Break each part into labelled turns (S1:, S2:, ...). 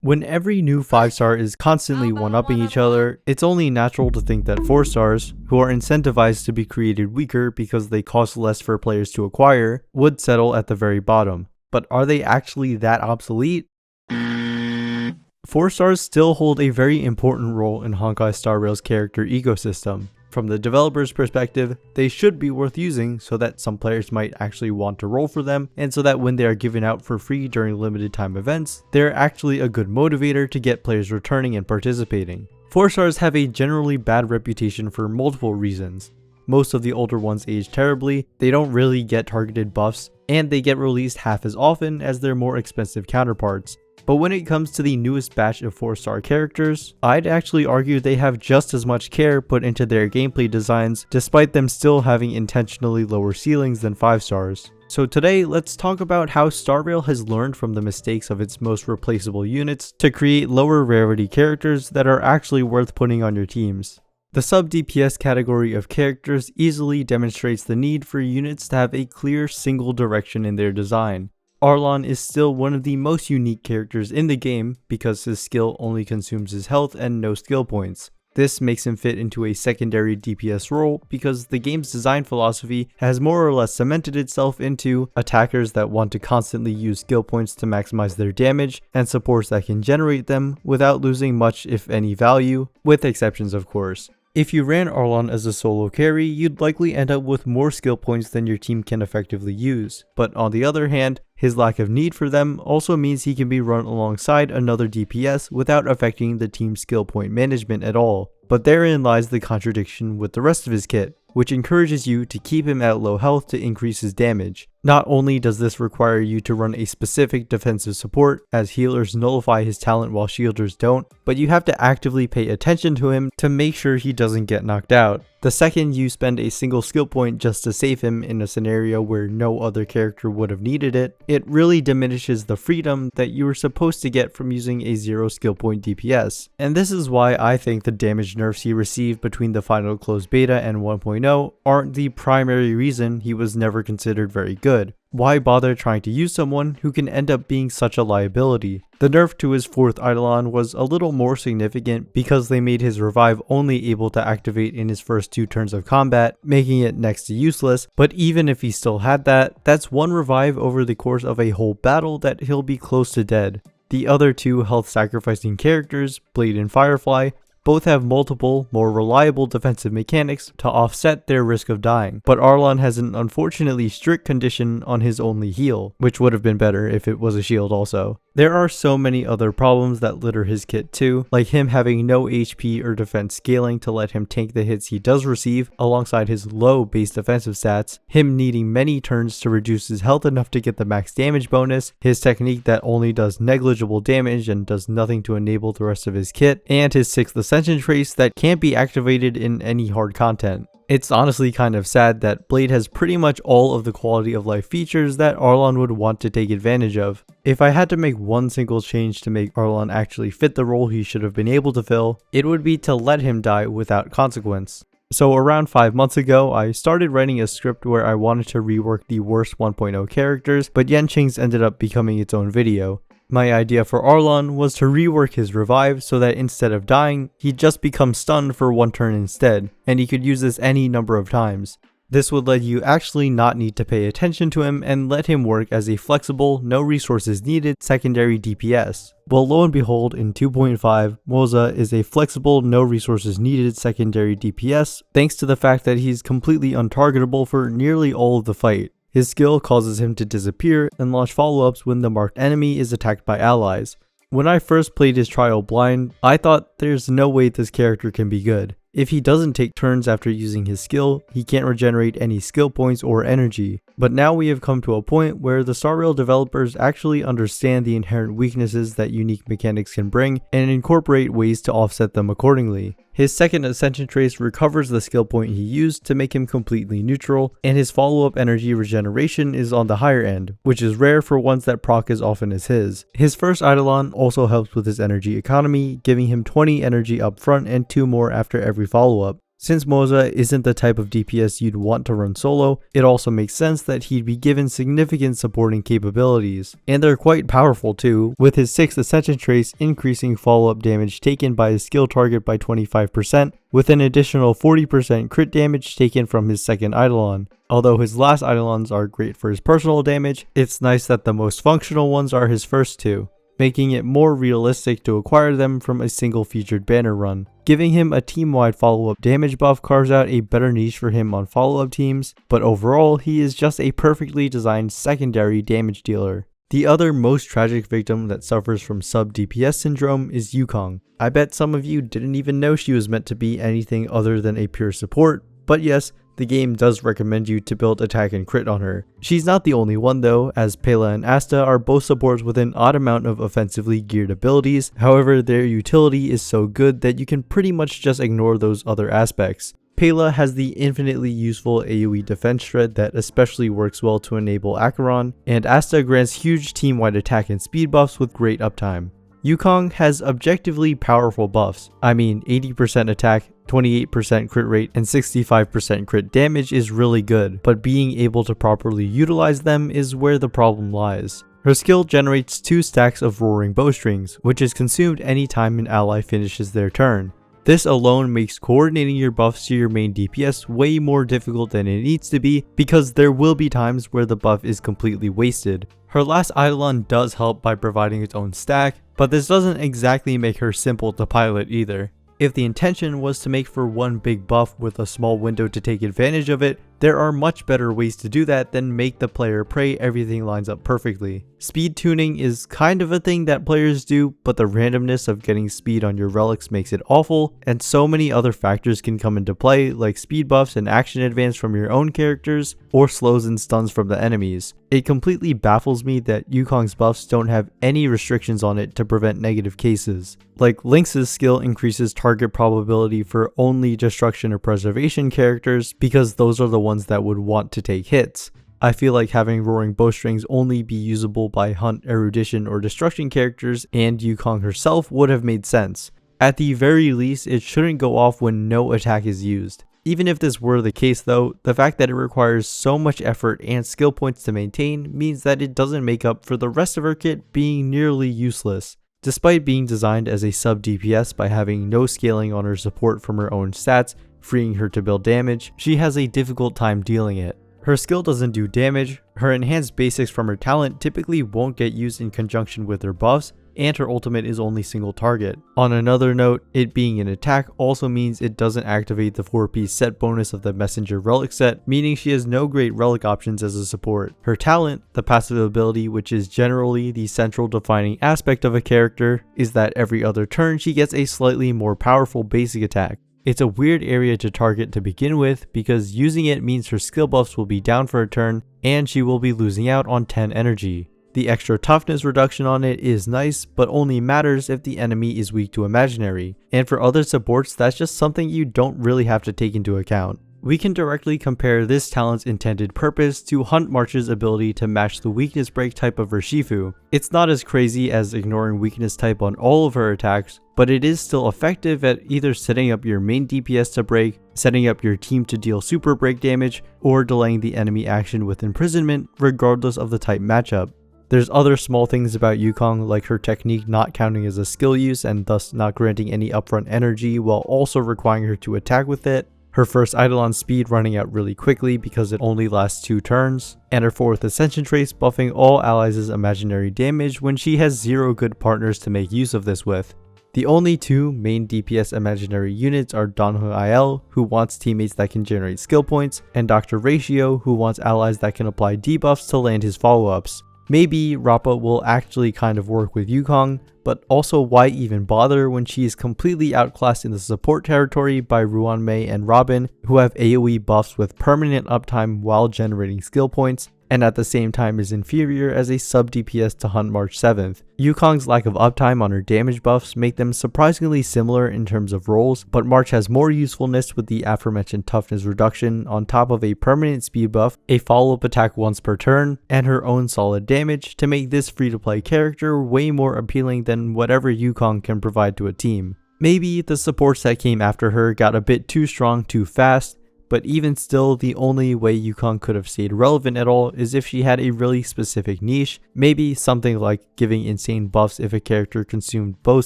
S1: When every new 5-star is constantly one-upping each other, it's only natural to think that 4-stars, who are incentivized to be created weaker because they cost less for players to acquire, would settle at the very bottom. But are they actually that obsolete? 4-stars still hold a very important role in Honkai Star Rail's character ecosystem. From the developer's perspective, they should be worth using so that some players might actually want to roll for them, and so that when they are given out for free during limited time events, they're actually a good motivator to get players returning and participating. 4-stars have a generally bad reputation for multiple reasons. Most of the older ones age terribly, they don't really get targeted buffs, and they get released half as often as their more expensive counterparts. But when it comes to the newest batch of 4-star characters, I'd actually argue they have just as much care put into their gameplay designs, despite them still having intentionally lower ceilings than 5-stars. So today, let's talk about how Star Rail has learned from the mistakes of its most replaceable units to create lower rarity characters that are actually worth putting on your teams. The sub-DPS category of characters easily demonstrates the need for units to have a clear single direction in their design. Arlan is still one of the most unique characters in the game because his skill only consumes his health and no skill points. This makes him fit into a secondary DPS role because the game's design philosophy has more or less cemented itself into attackers that want to constantly use skill points to maximize their damage, and supports that can generate them without losing much if any value, with exceptions of course. If you ran Arlan as a solo carry, you'd likely end up with more skill points than your team can effectively use, but on the other hand, his lack of need for them also means he can be run alongside another DPS without affecting the team's skill point management at all. But therein lies the contradiction with the rest of his kit, which encourages you to keep him at low health to increase his damage. Not only does this require you to run a specific defensive support, as healers nullify his talent while shielders don't, but you have to actively pay attention to him to make sure he doesn't get knocked out. The second you spend a single skill point just to save him in a scenario where no other character would have needed it, it really diminishes the freedom that you were supposed to get from using a 0 skill point DPS. And this is why I think the damage nerfs he received between the final closed beta and 1.0 aren't the primary reason he was never considered very good. Why bother trying to use someone who can end up being such a liability? The nerf to his 4th Eidolon was a little more significant because they made his revive only able to activate in his first 2 turns of combat, making it next to useless, but even if he still had that, that's 1 revive over the course of a whole battle that he'll be close to dead. The other 2 health sacrificing characters, Blade and Firefly, both have multiple, more reliable defensive mechanics to offset their risk of dying, but Arlan has an unfortunately strict condition on his only heal, which would have been better if it was a shield also. There are so many other problems that litter his kit too, like him having no HP or defense scaling to let him tank the hits he does receive alongside his low base defensive stats, him needing many turns to reduce his health enough to get the max damage bonus, his technique that only does negligible damage and does nothing to enable the rest of his kit, and his 6th Ascension trace that can't be activated in any hard content. It's honestly kind of sad that Blade has pretty much all of the quality of life features that Arlan would want to take advantage of. If I had to make one single change to make Arlan actually fit the role he should have been able to fill, it would be to let him die without consequence. So around 5 months ago, I started writing a script where I wanted to rework the worst 1.0 characters, but Yanqing's ended up becoming its own video. My idea for Arlan was to rework his revive so that instead of dying, he'd just become stunned for 1 turn instead, and he could use this any number of times. This would let you actually not need to pay attention to him and let him work as a flexible, no resources needed secondary DPS. Well, lo and behold, in 2.5, Moze is a flexible, no resources needed secondary DPS, thanks to the fact that he's completely untargetable for nearly all of the fight. His skill causes him to disappear and launch follow-ups when the marked enemy is attacked by allies. When I first played his trial blind, I thought there's no way this character can be good. If he doesn't take turns after using his skill, he can't regenerate any skill points or energy. But now we have come to a point where the Star Rail developers actually understand the inherent weaknesses that unique mechanics can bring and incorporate ways to offset them accordingly. His 2nd Ascension trace recovers the skill point he used to make him completely neutral, and his follow-up energy regeneration is on the higher end, which is rare for ones that proc as often as his. His 1st Eidolon also helps with his energy economy, giving him 20 energy up front and 2 more after every follow-up. Since Moze isn't the type of DPS you'd want to run solo, it also makes sense that he'd be given significant supporting capabilities. And they're quite powerful too, with his 6th Ascension trace increasing follow-up damage taken by his skill target by 25%, with an additional 40% crit damage taken from his 2nd Eidolon. Although his last Eidolons are great for his personal damage, it's nice that the most functional ones are his first 2, making it more realistic to acquire them from a single featured banner run. Giving him a team-wide follow-up damage buff carves out a better niche for him on follow-up teams, but overall he is just a perfectly designed secondary damage dealer. The other most tragic victim that suffers from sub-DPS syndrome is Yukong. I bet some of you didn't even know she was meant to be anything other than a pure support, but yes, the game does recommend you to build attack and crit on her. She's not the only one though, as Pela and Asta are both supports with an odd amount of offensively geared abilities. However, their utility is so good that you can pretty much just ignore those other aspects. Pela has the infinitely useful AoE defense shred that especially works well to enable Acheron, and Asta grants huge team-wide attack and speed buffs with great uptime. Yukong has objectively powerful buffs. I mean, 80% attack, 28% crit rate, and 65% crit damage is really good, but being able to properly utilize them is where the problem lies. Her skill generates 2 stacks of roaring bowstrings, which is consumed anytime an ally finishes their turn. This alone makes coordinating your buffs to your main DPS way more difficult than it needs to be, because there will be times where the buff is completely wasted. Her last Eidolon does help by providing its own stack, but this doesn't exactly make her simple to pilot either. If the intention was to make for one big buff with a small window to take advantage of it, there are much better ways to do that than make the player pray everything lines up perfectly. Speed tuning is kind of a thing that players do, but the randomness of getting speed on your relics makes it awful, and so many other factors can come into play, like speed buffs and action advance from your own characters, or slows and stuns from the enemies. It completely baffles me that Yukong's buffs don't have any restrictions on it to prevent negative cases. Like Lynx's skill increases target probability for only destruction or preservation characters, because those are the ones that would want to take hits. I feel like having roaring bowstrings only be usable by hunt, erudition, or destruction characters and Yukong herself would have made sense. At the very least, it shouldn't go off when no attack is used. Even if this were the case though, the fact that it requires so much effort and skill points to maintain means that it doesn't make up for the rest of her kit being nearly useless. Despite being designed as a sub DPS by having no scaling on her support from her own stats, freeing her to build damage, she has a difficult time dealing it. Her skill doesn't do damage, her enhanced basics from her talent typically won't get used in conjunction with her buffs, and her ultimate is only single target. On another note, it being an attack also means it doesn't activate the 4-piece set bonus of the messenger relic set, meaning she has no great relic options as a support. Her talent, the passive ability which is generally the central defining aspect of a character, is that every other turn she gets a slightly more powerful basic attack. It's a weird area to target to begin with, because using it means her skill buffs will be down for a turn, and she will be losing out on 10 energy. The extra toughness reduction on it is nice, but only matters if the enemy is weak to imaginary, and for other supports that's just something you don't really have to take into account. We can directly compare this talent's intended purpose to Hunt March's ability to match the weakness break type of her Shifu. It's not as crazy as ignoring weakness type on all of her attacks, but it is still effective at either setting up your main DPS to break, setting up your team to deal super break damage, or delaying the enemy action with imprisonment regardless of the type matchup. There's other small things about Yukong, like her technique not counting as a skill use and thus not granting any upfront energy while also requiring her to attack with it, her first Eidolon speed running out really quickly because it only lasts 2 turns, and her 4th Ascension trace buffing all allies' imaginary damage when she has 0 good partners to make use of this with. The only 2 main DPS imaginary units are Donghua Il, who wants teammates that can generate skill points, and Dr. Ratio, who wants allies that can apply debuffs to land his follow-ups. Maybe Rappa will actually kind of work with Yukong, but also why even bother when she is completely outclassed in the support territory by Ruanmei and Robin, who have AoE buffs with permanent uptime while generating skill points, and at the same time is inferior as a sub DPS to Hunt March 7th. Yukong's lack of uptime on her damage buffs make them surprisingly similar in terms of roles, but March has more usefulness with the aforementioned toughness reduction on top of a permanent speed buff, a follow-up attack once per turn, and her own solid damage to make this free-to-play character way more appealing than whatever Yukong can provide to a team. Maybe the supports that came after her got a bit too strong too fast, but even still, the only way Yukong could have stayed relevant at all is if she had a really specific niche, maybe something like giving insane buffs if a character consumed both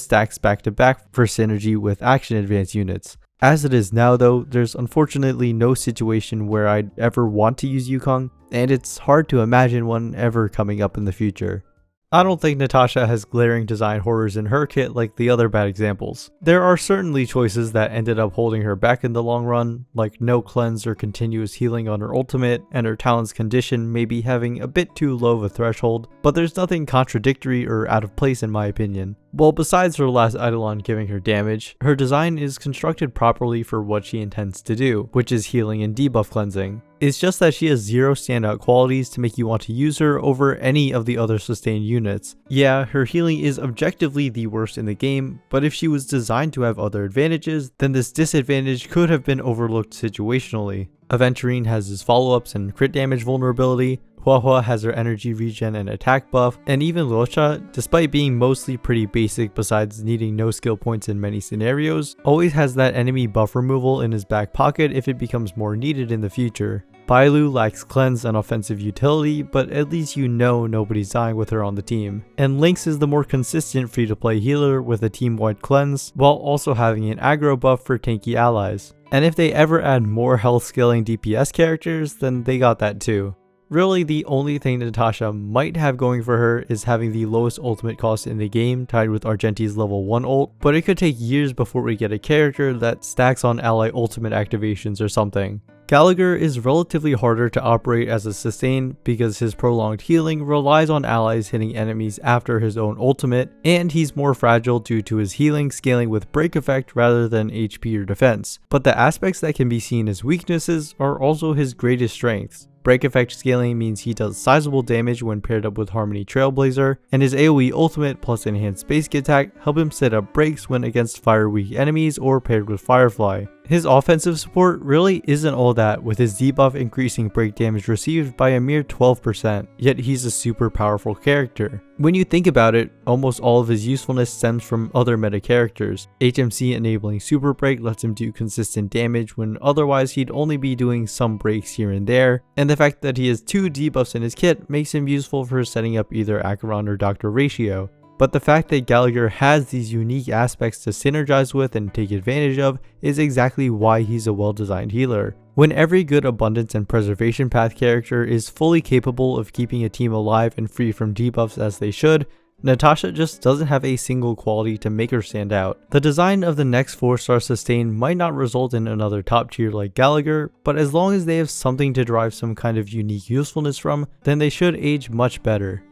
S1: stacks back to back for synergy with action advance units. As it is now though, there's unfortunately no situation where I'd ever want to use Yukong, and it's hard to imagine one ever coming up in the future. I don't think Natasha has glaring design horrors in her kit like the other bad examples. There are certainly choices that ended up holding her back in the long run, like no cleanse or continuous healing on her ultimate, and her talent's condition maybe having a bit too low of a threshold, but there's nothing contradictory or out of place in my opinion. Well, besides her last Eidolon giving her damage, her design is constructed properly for what she intends to do, which is healing and debuff cleansing. It's just that she has zero standout qualities to make you want to use her over any of the other sustained units. Yeah, her healing is objectively the worst in the game, but if she was designed to have other advantages, then this disadvantage could have been overlooked situationally. Aventurine has his follow-ups and crit damage vulnerability, Huahua has her energy regen and attack buff, and even Luocha, despite being mostly pretty basic besides needing no skill points in many scenarios, always has that enemy buff removal in his back pocket if it becomes more needed in the future. Bailu lacks cleanse and offensive utility, but at least you know nobody's dying with her on the team. And Lynx is the more consistent free-to-play healer with a team-wide cleanse, while also having an aggro buff for tanky allies. And if they ever add more health scaling DPS characters, then they got that too. Really, the only thing Natasha might have going for her is having the lowest ultimate cost in the game tied with Argenti's level 1 ult, but it could take years before we get a character that stacks on ally ultimate activations or something. Gallagher is relatively harder to operate as a sustain because his prolonged healing relies on allies hitting enemies after his own ultimate, and he's more fragile due to his healing scaling with break effect rather than HP or defense. But the aspects that can be seen as weaknesses are also his greatest strengths. Break effect scaling means he does sizable damage when paired up with Harmony Trailblazer, and his AoE ultimate plus enhanced basic attack help him set up breaks when against fire weak enemies or paired with Firefly. His offensive support really isn't all that, with his debuff increasing break damage received by a mere 12%, yet he's a super powerful character. When you think about it, almost all of his usefulness stems from other meta characters. HMC enabling super break lets him do consistent damage when otherwise he'd only be doing some breaks here and there, and the fact that he has 2 debuffs in his kit makes him useful for setting up either Acheron or Doctor ratio. But the fact that Gallagher has these unique aspects to synergize with and take advantage of is exactly why he's a well-designed healer. When every good abundance and preservation path character is fully capable of keeping a team alive and free from debuffs as they should, Natasha just doesn't have a single quality to make her stand out. The design of the next 4-star sustain might not result in another top tier like Gallagher, but as long as they have something to derive some kind of unique usefulness from, then they should age much better.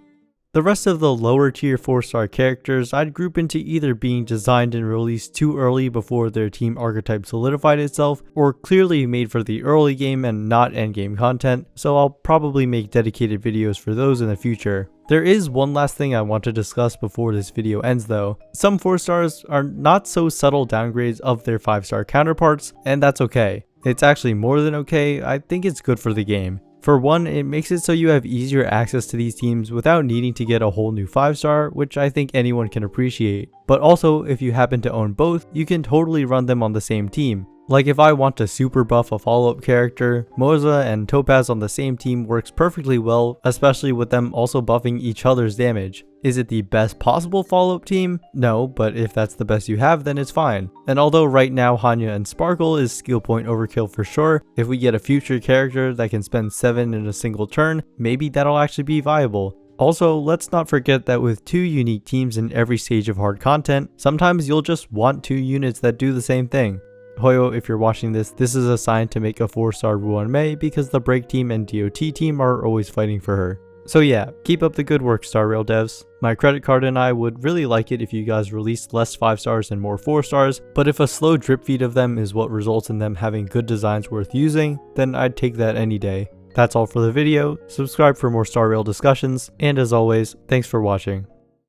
S1: The rest of the lower tier 4-star characters I'd group into either being designed and released too early before their team archetype solidified itself, or clearly made for the early game and not endgame content, so I'll probably make dedicated videos for those in the future. There is one last thing I want to discuss before this video ends though. Some 4-stars are not so subtle downgrades of their 5-star counterparts, and that's okay. It's actually more than okay. I think it's good for the game. For one, it makes it so you have easier access to these teams without needing to get a whole new 5-star, which I think anyone can appreciate. But also, if you happen to own both, you can totally run them on the same team. Like if I want to super buff a follow-up character, Moze and Topaz on the same team works perfectly well, especially with them also buffing each other's damage. Is it the best possible follow-up team? No, but if that's the best you have, then it's fine. And although right now Hanya and Sparkle is skill point overkill for sure, if we get a future character that can spend 7 in a single turn, maybe that'll actually be viable. Also, let's not forget that with 2 unique teams in every stage of hard content, sometimes you'll just want 2 units that do the same thing. Hoyo, if you're watching this is a sign to make a 4-star Ruan Mei because the Break team and DOT team are always fighting for her. So yeah, keep up the good work, Star Rail devs. My credit card and I would really like it if you guys released less 5-stars and more 4-stars, but if a slow drip feed of them is what results in them having good designs worth using, then I'd take that any day. That's all for the video. Subscribe for more Star Rail discussions, and as always, thanks for watching.